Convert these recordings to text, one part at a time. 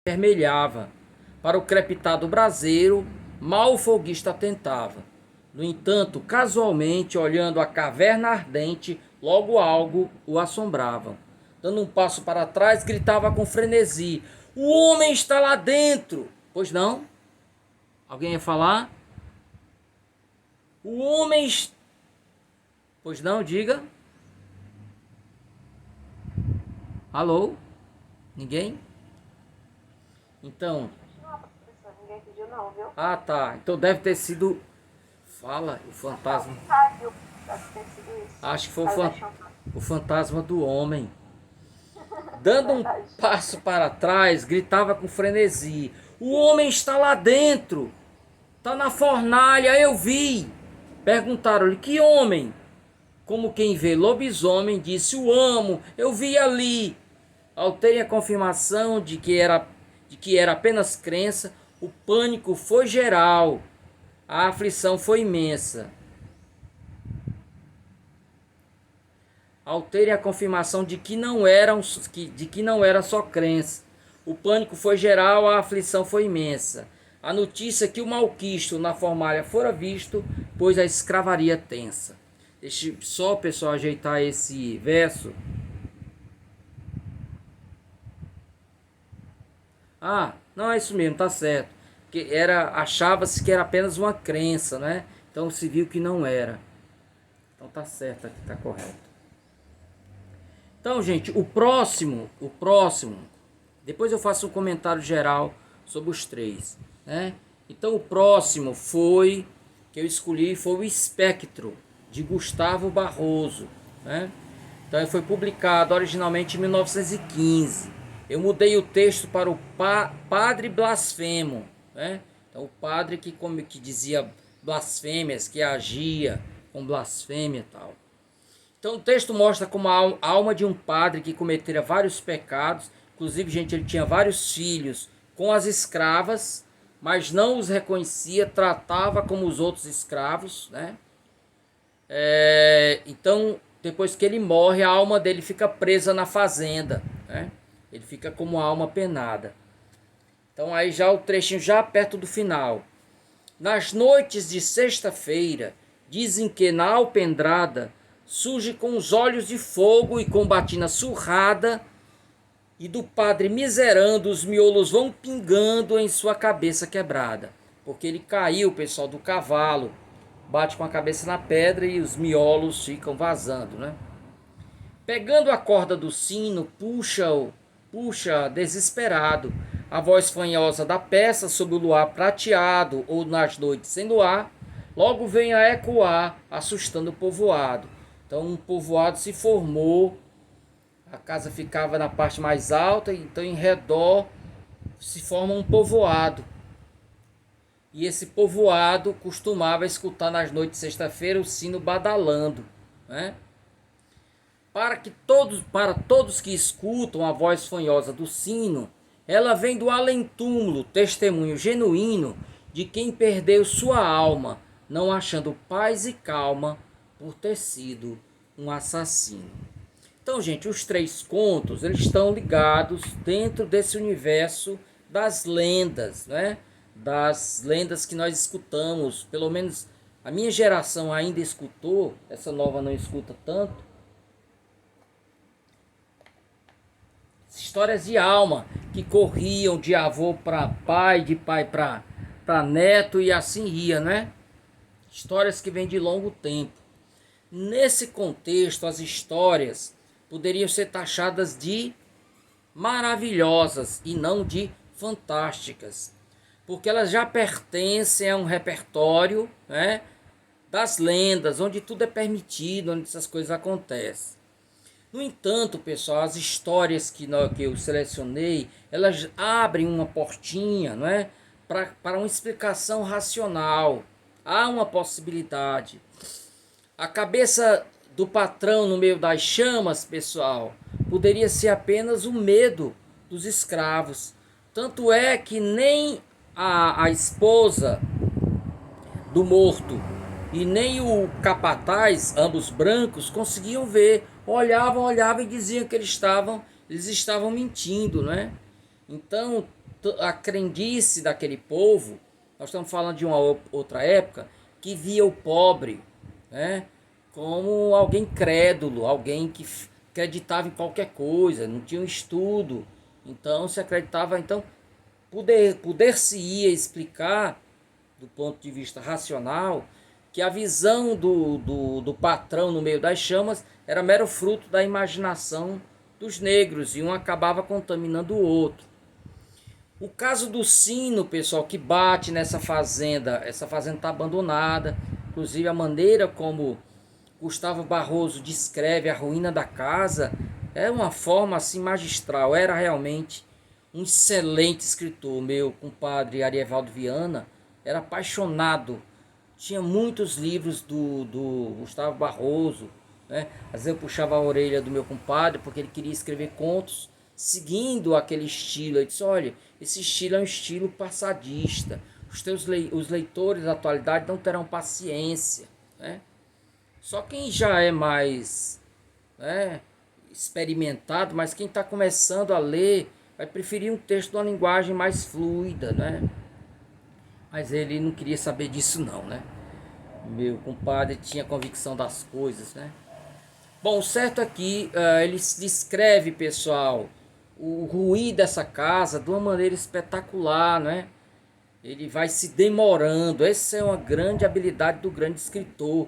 vermelhava. Para o crepitado braseiro, mal o foguista tentava. No entanto, casualmente, olhando a caverna ardente, logo algo o assombrava. Dando um passo para trás, gritava com frenesi: "O homem está lá dentro!" Pois não? Alguém ia falar? O homem... Pois não, diga. Alô? Ninguém? Então... Ninguém pediu não, viu? Ah, tá. Então deve ter sido... Fala, o fantasma. Deve ter sido isso. Acho que foi o fantasma do homem. Dando um passo para trás, gritava com frenesi: "O homem está lá dentro! Está na fornalha, eu vi!" Perguntaram-lhe: "Que homem?" Como quem vê lobisomem, disse: "O amo, eu vi ali." Ao terem a confirmação de que era apenas crença, o pânico foi geral, a aflição foi imensa. Ao terem a confirmação de que não era só crença, o pânico foi geral, a aflição foi imensa. A notícia que o malquisto na fornalha fora visto, pois a escravaria tensa. Deixa só, pessoal, ajeitar esse verso. Ah, não, é isso mesmo, tá certo. Que achava-se que era apenas uma crença, né? Então se viu que não era. Então tá certo aqui, tá correto. Então, gente, o próximo, depois eu faço um comentário geral sobre os três, né? Então o próximo que eu escolhi foi o Espectro, de Gustavo Barroso, né? Então ele foi publicado originalmente em 1915. Eu mudei o texto para o padre blasfemo, né? Então o padre que dizia blasfêmias, que agia com blasfêmia e tal. Então o texto mostra como a alma de um padre que cometera vários pecados, inclusive, gente, ele tinha vários filhos com as escravas, mas não os reconhecia, tratava como os outros escravos, né? Então, depois que ele morre, a alma dele fica presa na fazenda, né? Ele fica como alma penada. Então aí já o trechinho já perto do final. Nas noites de sexta-feira, dizem que na alpendrada surge com os olhos de fogo e com batina surrada, e do padre miserando os miolos vão pingando em sua cabeça quebrada. Porque ele caiu, pessoal, do cavalo, bate com a cabeça na pedra e os miolos ficam vazando, né? Pegando a corda do sino, puxa desesperado. A voz fanhosa da peça sob o luar prateado ou nas noites sem luar, logo vem a ecoar, assustando o povoado. Então um povoado se formou, a casa ficava na parte mais alta, então em redor se forma um povoado. E esse povoado costumava escutar nas noites de sexta-feira o sino badalando, né? Para todos que escutam a voz fanhosa do sino, ela vem do além-túmulo, testemunho genuíno de quem perdeu sua alma, não achando paz e calma por ter sido um assassino. Então, gente, os três contos, eles estão ligados dentro desse universo das lendas, né? Das lendas que nós escutamos, pelo menos a minha geração ainda escutou, essa nova não escuta tanto. Histórias de alma que corriam de avô para pai, de pai para neto e assim ia, né? Histórias que vêm de longo tempo. Nesse contexto, as histórias poderiam ser taxadas de maravilhosas e não de fantásticas, porque elas já pertencem a um repertório, né, das lendas, onde tudo é permitido, onde essas coisas acontecem. No entanto, pessoal, as histórias que eu selecionei, elas abrem uma portinha, não é, para uma explicação racional. Há uma possibilidade. A cabeça do patrão no meio das chamas, pessoal, poderia ser apenas o medo dos escravos. Tanto é que nem a esposa do morto e nem o capataz, ambos brancos, conseguiam ver. Olhavam e diziam que eles estavam mentindo, né? Então, a crendice daquele povo, nós estamos falando de uma outra época, que via o pobre, né, como alguém crédulo, alguém que acreditava em qualquer coisa, não tinha um estudo, então se acreditava, então poder-se-ia explicar, do ponto de vista racional, que a visão do patrão no meio das chamas era mero fruto da imaginação dos negros, e um acabava contaminando o outro. O caso do sino, pessoal, que bate nessa fazenda, essa fazenda está abandonada, inclusive a maneira como Gustavo Barroso descreve a ruína da casa é uma forma assim magistral. Era realmente um excelente escritor. Meu compadre Arievaldo Viana era apaixonado, tinha muitos livros do Gustavo Barroso, né? Às vezes eu puxava a orelha do meu compadre porque ele queria escrever contos seguindo aquele estilo. Ele disse: olha, esse estilo é um estilo passadista, os leitores da atualidade não terão paciência, né? Só quem já é mais, né, experimentado, mas quem está começando a ler vai preferir um texto de uma linguagem mais fluida, né? Mas ele não queria saber disso não, né? Meu compadre tinha convicção das coisas, né? Bom, o certo é que ele descreve, pessoal, o ruído dessa casa de uma maneira espetacular, né? Ele vai se demorando. Essa é uma grande habilidade do grande escritor.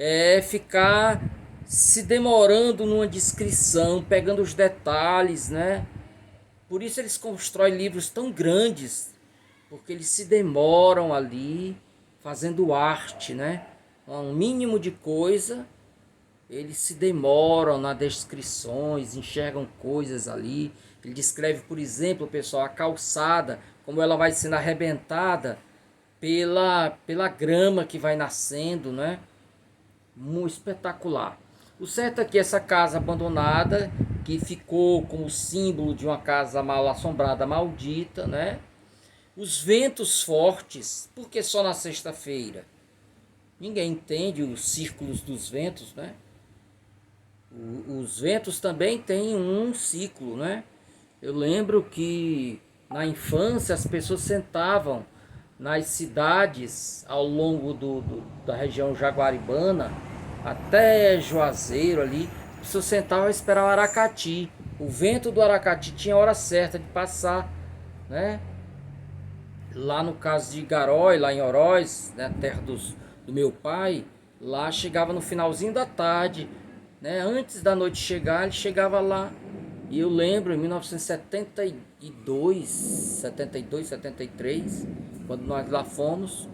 É ficar se demorando numa descrição, pegando os detalhes, né? Por isso eles constroem livros tão grandes, porque eles se demoram ali fazendo arte, né? Um mínimo de coisa, eles se demoram nas descrições, enxergam coisas ali. Ele descreve, por exemplo, pessoal, a calçada, como ela vai sendo arrebentada pela grama que vai nascendo, né? Muito espetacular. O certo é que essa casa abandonada, que ficou como símbolo de uma casa mal assombrada, maldita, né? Os ventos fortes, porque só na sexta-feira? Ninguém entende os círculos dos ventos, né? Os ventos também têm um ciclo, né? Eu lembro que na infância as pessoas sentavam nas cidades ao longo da região jaguaribana até Juazeiro ali, as pessoas sentavam a esperar o Aracati. O vento do Aracati tinha hora certa de passar, né? Lá no caso de Garói, lá em Oroz, né, terra do meu pai, lá chegava no finalzinho da tarde, né? Antes da noite chegar, ele chegava lá. E eu lembro em 1972, 73, quando nós lá fomos,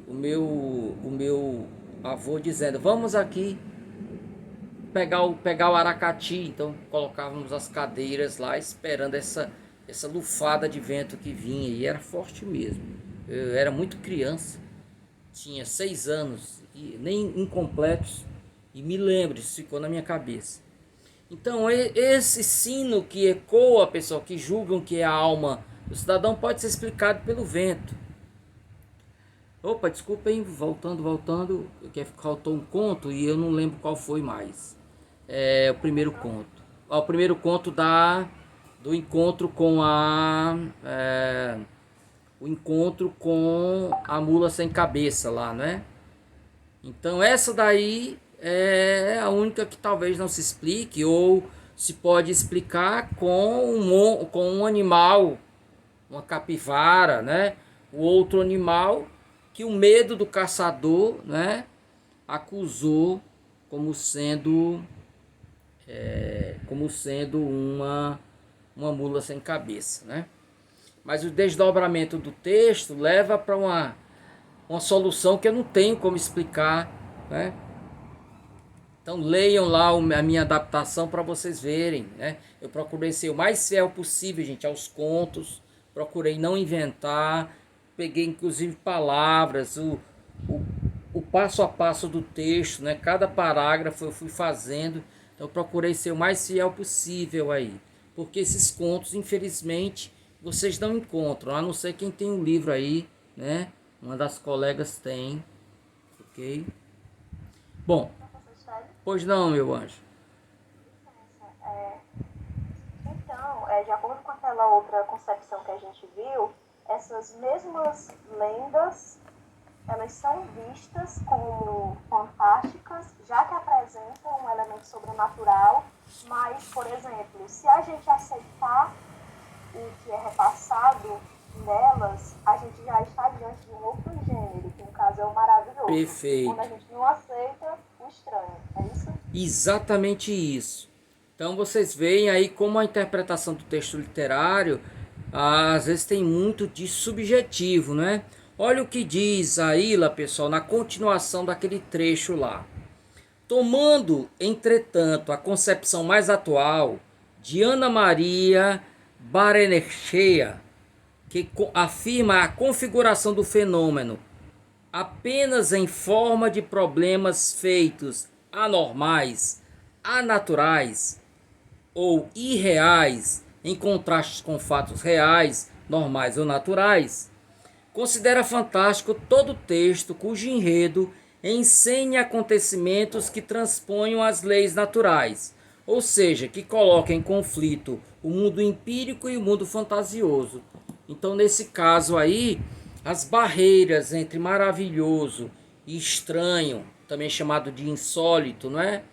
o meu avô dizendo: vamos aqui pegar o Aracati. Então colocávamos as cadeiras lá esperando essa lufada de vento que vinha, e era forte mesmo. Eu era muito criança, tinha 6 anos, e nem incompletos, e me lembro, isso ficou na minha cabeça. Então esse sino que ecoa, pessoal, que julgam que é a alma do cidadão, pode ser explicado pelo vento. Opa, desculpem, voltando, que faltou um conto e eu não lembro qual foi mais. É o primeiro conto. O primeiro conto do encontro com o encontro com a mula sem cabeça lá, né? Então essa daí é a única que talvez não se explique, ou se pode explicar com um animal, uma capivara, né? O outro animal que o medo do caçador, né, acusou como sendo uma mula sem cabeça, né? Mas o desdobramento do texto leva para uma solução que eu não tenho como explicar, né? Então leiam lá a minha adaptação para vocês verem, né? Eu procurei ser o mais fiel possível, gente, aos contos. Procurei não inventar. Peguei inclusive palavras, o passo a passo do texto, né? Cada parágrafo eu fui fazendo. Então eu procurei ser o mais fiel possível aí. Porque esses contos, infelizmente, vocês não encontram. A não ser quem tem um livro aí, né? Uma das colegas tem. Ok? Bom. Pois não, meu anjo. Então, de acordo com aquela naquela outra concepção que a gente viu, essas mesmas lendas, elas são vistas como fantásticas, já que apresentam um elemento sobrenatural, mas, por exemplo, se a gente aceitar o que é repassado nelas, a gente já está diante de um outro gênero, que no caso é o maravilhoso. Perfeito. Quando a gente não aceita o estranho, é isso? Exatamente isso. Então vocês veem aí como a interpretação do texto literário às vezes tem muito de subjetivo, né? Olha o que diz a Ilha, pessoal, na continuação daquele trecho lá. Tomando, entretanto, a concepção mais atual de Ana Maria Barrenechea, que afirma a configuração do fenômeno apenas em forma de problemas feitos anormais, anaturais ou irreais, em contraste com fatos reais, normais ou naturais, considera fantástico todo texto cujo enredo ensine acontecimentos que transponham as leis naturais, ou seja, que coloca em conflito o mundo empírico e o mundo fantasioso. Então, nesse caso aí, as barreiras entre maravilhoso e estranho, também chamado de insólito, não é?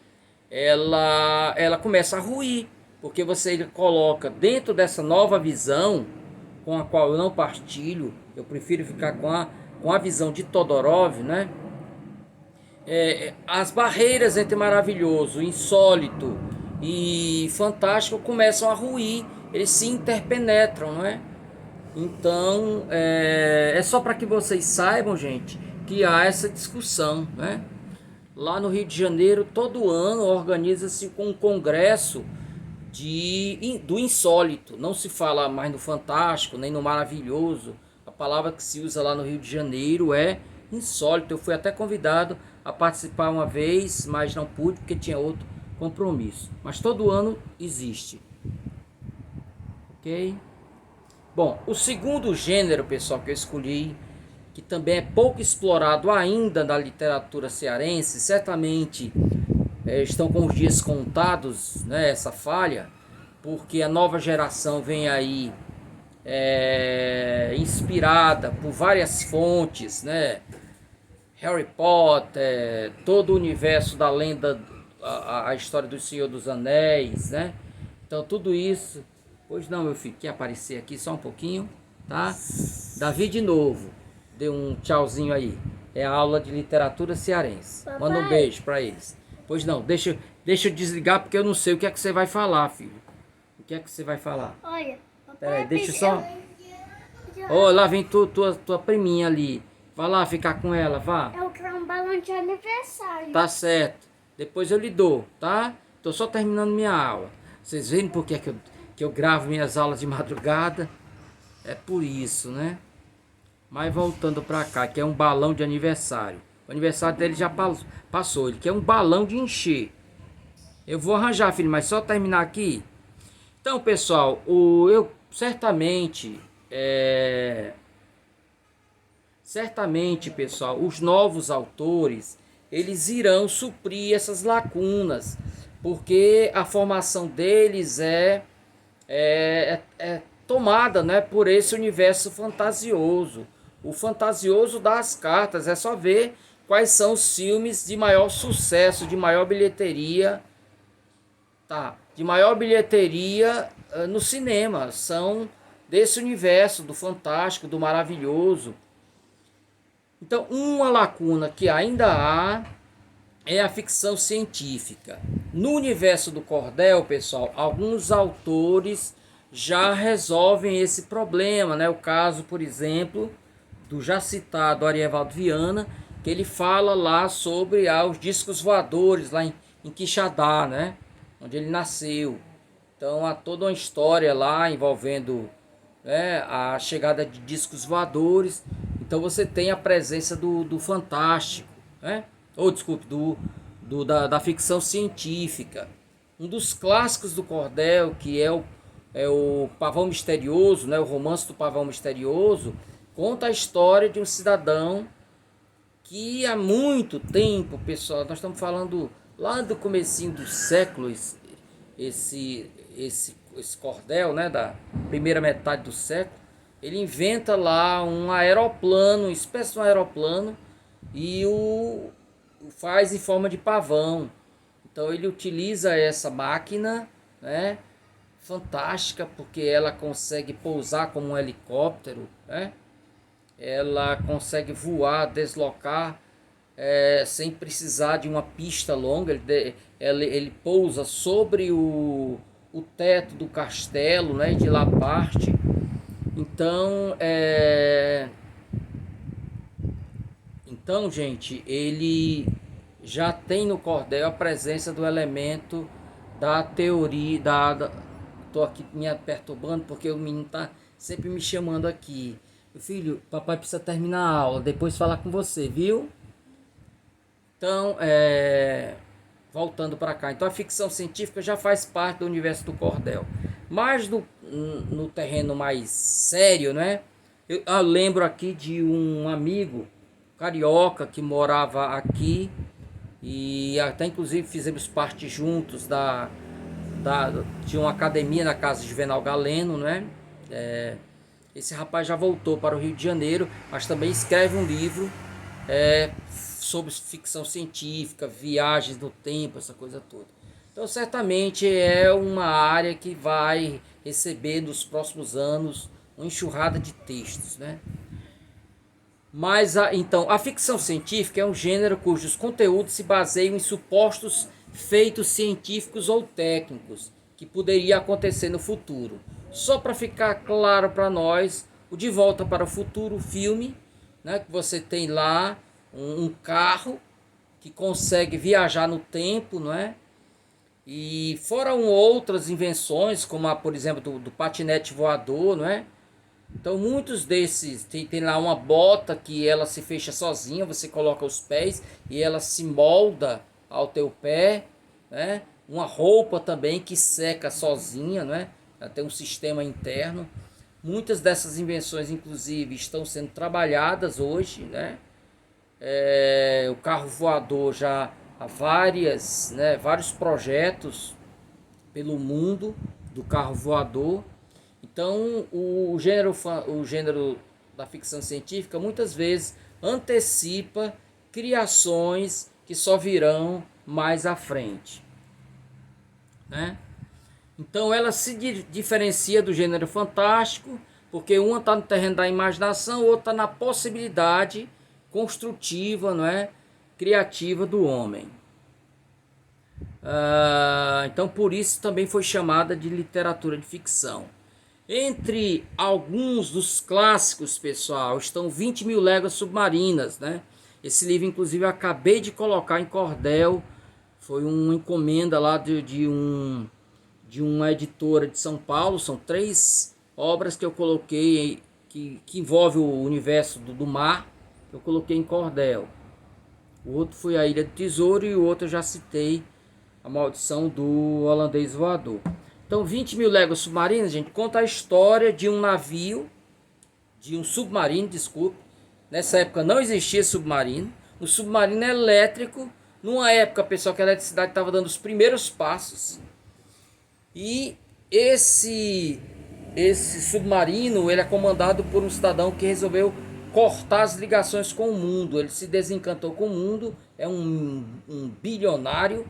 Ela começa a ruir, porque você coloca dentro dessa nova visão, com a qual eu não partilho, eu prefiro ficar com a visão de Todorov, né? As barreiras entre maravilhoso, insólito e fantástico começam a ruir, eles se interpenetram, não é? Então, é só para que vocês saibam, gente, que há essa discussão, né? Lá no Rio de Janeiro, todo ano organiza-se um congresso do insólito. Não se fala mais no fantástico, nem no maravilhoso. A palavra que se usa lá no Rio de Janeiro é insólito. Eu fui até convidado a participar uma vez, mas não pude porque tinha outro compromisso. Mas todo ano existe. Ok? Bom, o segundo gênero, pessoal, que eu escolhi, que também é pouco explorado ainda na literatura cearense, certamente estão com os dias contados, né, essa falha, porque a nova geração vem aí inspirada por várias fontes, né? Harry Potter, todo o universo da lenda, a história do Senhor dos Anéis, né? Então tudo isso. Pois não, meu filho, quer aparecer aqui só um pouquinho, tá? Davi de novo, deu um tchauzinho aí. É a aula de literatura cearense. Papai. Manda um beijo pra eles. Pois não, deixa eu desligar porque eu não sei o que é que você vai falar, filho. O que é que você vai falar? Olha, papai, peraí, deixa só. Oh, lá vem tua priminha ali. Vai lá ficar com ela, vá. Eu quero um balão de aniversário. Tá certo. Depois eu lhe dou, tá? Tô só terminando minha aula. Vocês veem por que eu gravo minhas aulas de madrugada? É por isso, né? Mas voltando pra cá, que é um balão de aniversário. O aniversário dele já passou. Ele quer um balão de encher. Eu vou arranjar, filho, mas só terminar aqui. Então, pessoal, eu certamente... Certamente, pessoal, os novos autores, eles irão suprir essas lacunas, porque a formação deles é tomada, né, por esse universo fantasioso. O fantasioso das cartas, é só ver quais são os filmes de maior sucesso, de maior bilheteria, tá? De maior bilheteria no cinema, são desse universo do fantástico, do maravilhoso. Então, uma lacuna que ainda há é a ficção científica. No universo do cordel, pessoal, alguns autores já resolvem esse problema, né? O caso, por exemplo, do já citado Arievaldo Viana, que ele fala lá sobre os discos voadores lá em Quixadá, né? Onde ele nasceu. Então, há toda uma história lá envolvendo, né, a chegada de discos voadores. Então você tem a presença do fantástico, né? Ou desculpe, da ficção científica. Um dos clássicos do cordel, que é o Pavão Misterioso, né? O romance do Pavão Misterioso, conta a história de um cidadão que há muito tempo, pessoal, nós estamos falando lá do comecinho do século, esse esse cordel, né, da primeira metade do século, ele inventa lá um aeroplano, uma espécie de um aeroplano, e o faz em forma de pavão. Então ele utiliza essa máquina, né, fantástica, porque ela consegue pousar como um helicóptero, né? Ela consegue voar, deslocar sem precisar de uma pista longa. Ele pousa sobre o teto do castelo, né? E de lá parte. Então, gente, ele já tem no cordel a presença do elemento da teoria tô aqui me perturbando porque o menino tá sempre me chamando aqui. Filho, papai precisa terminar a aula, depois falar com você, viu? Então, voltando para cá. Então, a ficção científica já faz parte do universo do cordel. Mas no terreno mais sério, né? Eu lembro aqui de um amigo carioca que morava aqui e até inclusive fizemos parte juntos de uma academia na casa de Juvenal Galeno, né? Esse rapaz já voltou para o Rio de Janeiro, mas também escreve um livro sobre ficção científica, viagens no tempo, essa coisa toda. Então, certamente é uma área que vai receber nos próximos anos uma enxurrada de textos, né? Mas, então, a ficção científica é um gênero cujos conteúdos se baseiam em supostos feitos científicos ou técnicos que poderia acontecer no futuro. Só para ficar claro para nós, o De Volta para o Futuro, o filme, né, que você tem lá um carro que consegue viajar no tempo, não é? E foram outras invenções, como por exemplo, do patinete voador, não é? Então muitos desses, tem lá uma bota que ela se fecha sozinha, você coloca os pés e ela se molda ao teu pé, né? Uma roupa também que seca sozinha, né? Ela tem um sistema interno. Muitas dessas invenções, inclusive, estão sendo trabalhadas hoje, né? O carro voador já há vários projetos pelo mundo do carro voador. Então, o gênero da ficção científica muitas vezes antecipa criações que só virão mais à frente, né? Então, ela se diferencia do gênero fantástico, porque uma está no terreno da imaginação, outra está na possibilidade construtiva, não é? Criativa do homem. Então, por isso também foi chamada de literatura de ficção. Entre alguns dos clássicos, pessoal, estão 20 Mil Léguas Submarinas, né? Esse livro, inclusive, eu acabei de colocar em cordel. Foi uma encomenda lá de uma editora de São Paulo. São 3 obras que eu coloquei, que envolve o universo do mar, que eu coloquei em cordel. O outro foi A Ilha do Tesouro e o outro eu já citei, A Maldição do Holandês Voador. Então, 20 Mil Léguas Submarinas, gente, conta a história de um navio, de um submarino, desculpe. Nessa época não existia submarino. Um submarino elétrico. Numa época, pessoal, que a eletricidade estava dando os primeiros passos. E esse submarino, ele é comandado por um cidadão que resolveu cortar as ligações com o mundo. Ele se desencantou com o mundo, é um bilionário.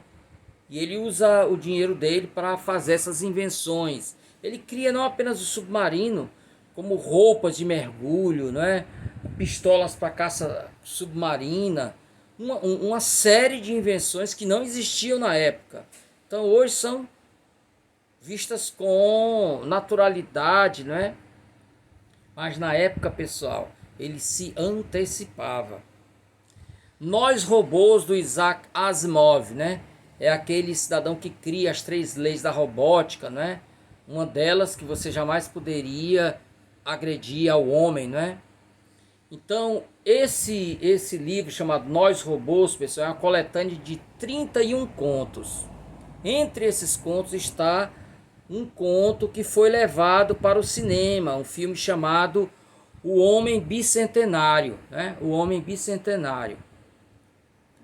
E ele usa o dinheiro dele para fazer essas invenções. Ele cria não apenas o submarino, como roupas de mergulho, não é? Pistolas para caça submarina, uma série de invenções que não existiam na época. Então hoje são vistas com naturalidade, não é? Mas na época, pessoal, ele se antecipava. Nós Robôs, do Isaac Asimov, né? É aquele cidadão que cria as 3 leis da robótica, né? Uma delas que você jamais poderia agredir ao homem, né? Então, esse livro chamado Nós Robôs, pessoal, é uma coletânea de 31 contos. Entre esses contos está um conto que foi levado para o cinema, um filme chamado O Homem Bicentenário, né? O Homem Bicentenário.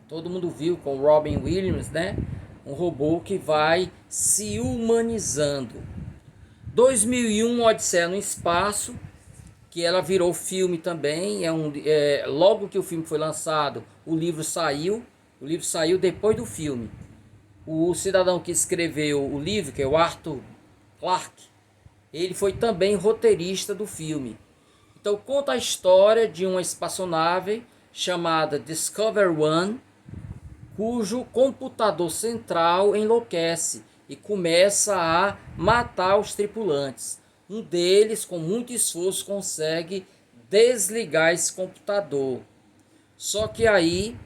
Todo mundo viu com Robin Williams, né? Um robô que vai se humanizando. 2001, Odisseia no Espaço, que ela virou filme também. Logo que o filme foi lançado, o livro saiu. O livro saiu depois do filme. O cidadão que escreveu o livro, que é o Arthur Clarke, ele foi também roteirista do filme. Então conta a história de uma espaçonave chamada Discover One, cujo computador central enlouquece e começa a matar os tripulantes. Um deles, com muito esforço, consegue desligar esse computador. Só que aí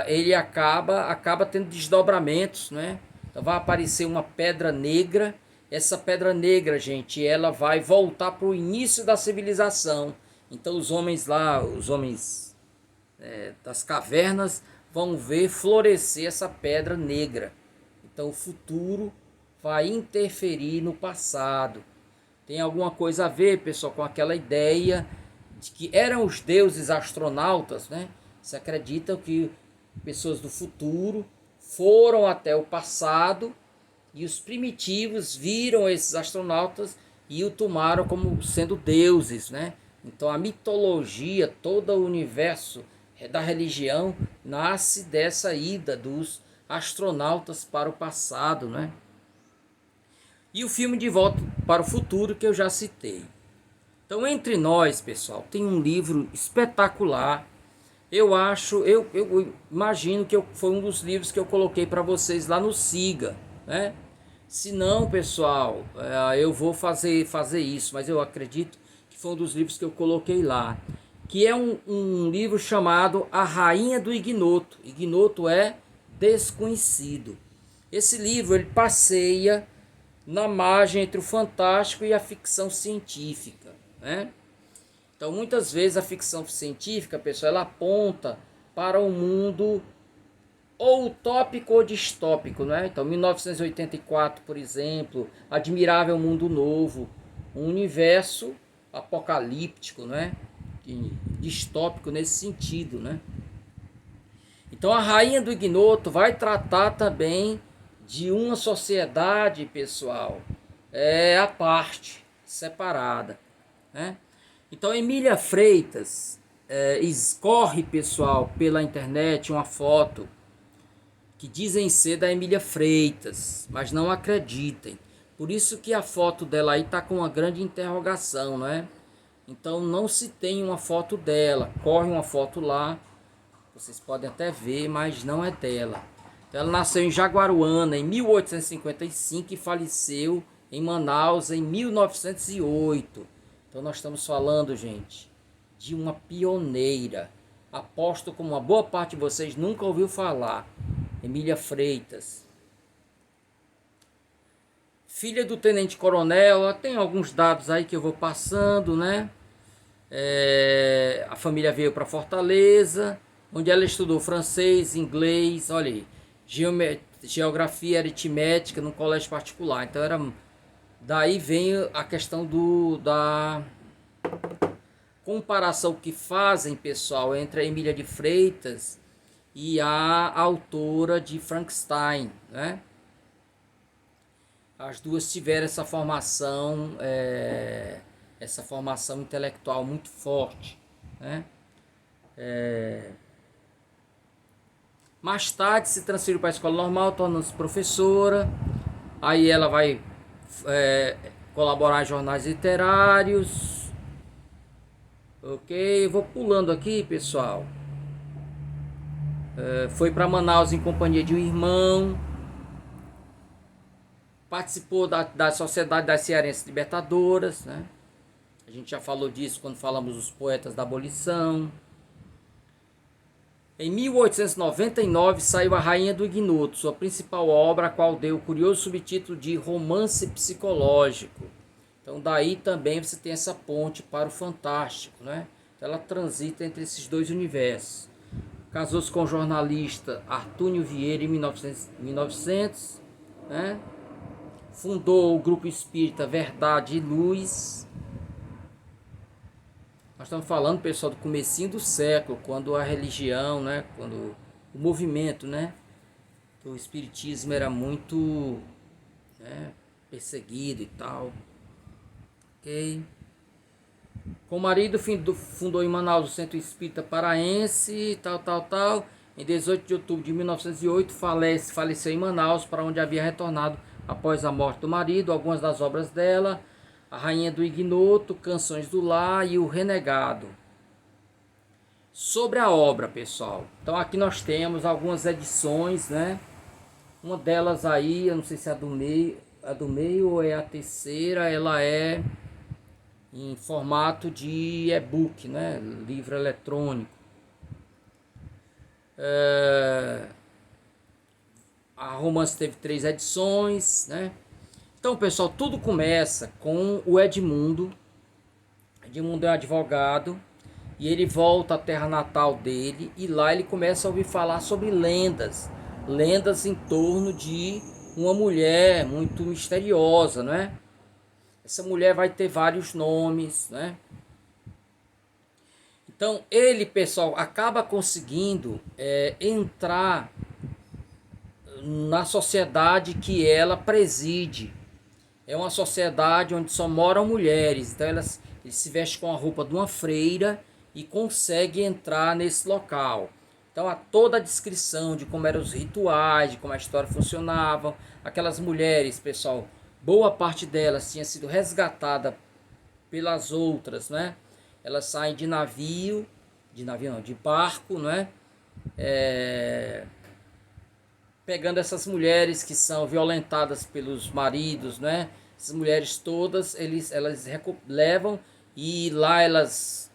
ele acaba tendo desdobramentos, né? Então vai aparecer uma pedra negra. Essa pedra negra, gente, ela vai voltar para o início da civilização. Então os homens das cavernas vão ver florescer essa pedra negra. Então o futuro vai interferir no passado. Tem alguma coisa a ver, pessoal, com aquela ideia de que eram os deuses astronautas, né? Se acredita que pessoas do futuro foram até o passado e os primitivos viram esses astronautas e o tomaram como sendo deuses, né? Então a mitologia, todo o universo da religião nasce dessa ida dos astronautas para o passado, né? E o filme De Volta para o Futuro, que eu já citei. Então, Entre Nós, pessoal, tem um livro espetacular. Eu imagino que foi um dos livros que eu coloquei para vocês lá no Siga, né? Se não, pessoal, eu vou fazer isso, mas eu acredito que foi um dos livros que eu coloquei lá, que é um livro chamado A Rainha do Ignoto. Ignoto é desconhecido. Esse livro ele passeia na margem entre o fantástico e a ficção científica, né? Então, muitas vezes a ficção científica, pessoal, ela aponta para um mundo ou utópico ou distópico, né? Então, 1984, por exemplo, Admirável Mundo Novo, um universo apocalíptico, né? Distópico nesse sentido, né? Então, a Rainha do Ignoto vai tratar também de uma sociedade, pessoal, à parte, separada, né? Então, Emília Freitas escorre, pessoal, pela internet uma foto que dizem ser da Emília Freitas, mas não acreditem. Por isso que a foto dela aí está com uma grande interrogação, né? Então não se tem uma foto dela. Corre uma foto lá, vocês podem até ver, mas não é dela. Então, ela nasceu em Jaguaruana em 1855 e faleceu em Manaus em 1908. Então nós estamos falando, gente, de uma pioneira. Aposto como uma boa parte de vocês nunca ouviu falar. Emília Freitas. Filha do tenente-coronel, tem alguns dados aí que eu vou passando, né? A família veio para Fortaleza, onde ela estudou francês, inglês, olha aí, geografia, aritmética, num colégio particular. Então daí vem a questão da comparação que fazem, pessoal, entre a Emília de Freitas e a autora de Frankenstein, né? As duas tiveram essa formação intelectual muito forte, né? Mais tarde se transferiu para a escola normal, tornando-se professora. Aí ela vai colaborar em jornais literários. Ok, vou pulando aqui, pessoal. Foi para Manaus em companhia de um irmão. Participou da Sociedade das Cearenses Libertadoras, né? A gente já falou disso quando falamos dos poetas da abolição. Em 1899 saiu A Rainha do Ignoto, sua principal obra, a qual deu o curioso subtítulo de Romance Psicológico. Então daí também você tem essa ponte para o fantástico, né? Então, ela transita entre esses dois universos. Casou-se com o jornalista Artúnio Vieira em 1900, né? Fundou o grupo espírita Verdade e Luz. Nós estamos falando, pessoal, do comecinho do século, quando a religião, né, quando o movimento, né, do espiritismo era muito, né, perseguido e tal. Ok? Com o marido, fundou em Manaus o Centro Espírita Paraense, tal. Em 18 de outubro de 1908, faleceu em Manaus, para onde havia retornado após a morte do marido. Algumas das obras dela: A Rainha do Ignoto, Canções do Lar e O Renegado. Sobre a obra, pessoal. Então aqui nós temos algumas edições, né? Uma delas aí, eu não sei se é a do meio ou é a terceira, ela é em formato de e-book, né? Livro eletrônico. A romance teve 3 edições, né? Então, pessoal, tudo começa com o Edmundo. Edmundo é um advogado e ele volta à terra natal dele e lá ele começa a ouvir falar sobre lendas em torno de uma mulher muito misteriosa, né? Essa mulher vai ter vários nomes, né? Então ele, pessoal, acaba conseguindo entrar na sociedade que ela preside. É uma sociedade onde só moram mulheres. Então ele se veste com a roupa de uma freira e consegue entrar nesse local. Então há toda a descrição de como eram os rituais, de como a história funcionava. Aquelas mulheres, pessoal, boa parte delas tinha sido resgatada pelas outras, né? Elas saem de de barco, né? Pegando essas mulheres que são violentadas pelos maridos, né? Essas mulheres todas, elas levam e lá elas